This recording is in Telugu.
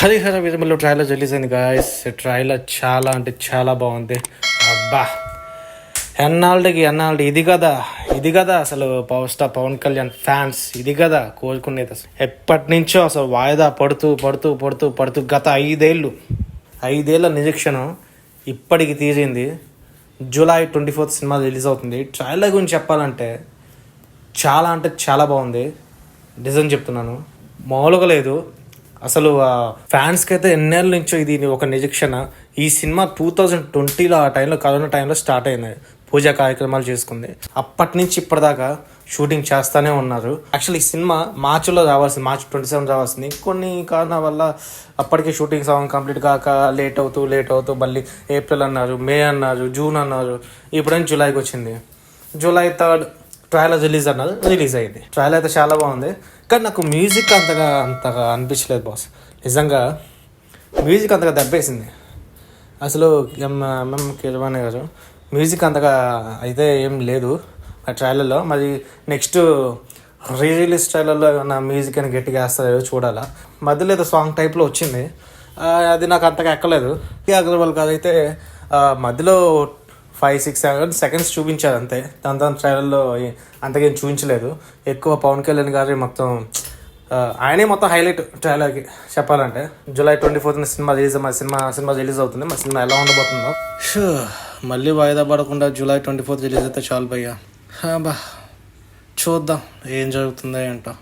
హరిహర వీరమల్లు ట్రైలర్ రిలీజ్ అయింది గాయస్. ట్రైలర్ చాలా అంటే చాలా బాగుంది. అబ్బా ఎన్నాళ్ళకి ఇది కదా అసలు power star Pawan Kalyan fans ఇది కదా కోరుకునేది. అసలు ఎప్పటి నుంచో అసలు వాయిదా పడుతూ గత 5 ఏళ్ళ నిరీక్షణ ఇప్పటికి తీరింది. జూలై 24 సినిమా రిలీజ్ అవుతుంది. ట్రైలర్ గురించి చెప్పాలంటే చాలా అంటే చాలా బాగుంది. నిజం చెప్తున్నాను, మామూలుగా లేదు అసలు. ఫ్యాన్స్కి అయితే ఎన్నేళ్ళ నుంచో ఇది ఒక నిరీక్షణ. ఈ సినిమా 2020లో ఆ టైంలో కరోనా టైంలో స్టార్ట్ అయింది. పూజా కార్యక్రమాలు చేసుకుంది. అప్పటి నుంచి ఇప్పటిదాకా షూటింగ్ చేస్తూనే ఉన్నారు. యాక్చువల్లీ ఈ సినిమా మార్చిలో రావాల్సింది, మార్చ్ 27 రావాల్సింది. కొన్ని కారణాల వల్ల అప్పటికే షూటింగ్ సగం కంప్లీట్ కాక లేట్ అవుతూ మళ్ళీ ఏప్రిల్ అన్నారు, మే అన్నారు, జూన్ అన్నారు. ఇప్పుడైనా జూలైకి వచ్చింది. జూలై 3 ట్రైలర్ రిలీజ్ అయింది. ట్రైలర్ అయితే చాలా బాగుంది, కానీ నాకు మ్యూజిక్ అంతగా అనిపించలేదు బాస్. నిజంగా మ్యూజిక్ అంతగా దెబ్బేసింది అసలు. కీరవాణి గారు మ్యూజిక్ అంతగా అయితే ఏం లేదు ఆ ట్రైలర్లో. మరి నెక్స్ట్ రిలీజ్ ట్రైలర్లో ఏమన్నా మ్యూజిక్ అని గట్టిగా వేస్తారో చూడాలా. మధ్యలో ఏదో సాంగ్ టైప్లో వచ్చింది, అది నాకు అంతగా ఎక్కలేదు. అగర్వాల్ గారు అయితే మధ్యలో 5-6 సెకండ్స్ చూపించారు అంతే. దాని ట్రైలర్లో అంతకేం చూపించలేదు. ఎక్కువ పవన్ కళ్యాణ్ గారి మొత్తం ఆయనే మొత్తం హైలైట్ ట్రైలర్కి చెప్పాలంటే. జూలై 24 సినిమా రిలీజ్ అవుతుంది. మా సినిమా ఎలా ఉండబోతుందో మళ్ళీ వాయిదా పడకుండా జూలై 24 రిలీజ్ అయితే చాలు భయ్యా. బా చూద్దాం ఏం జరుగుతుందో ఏంటో.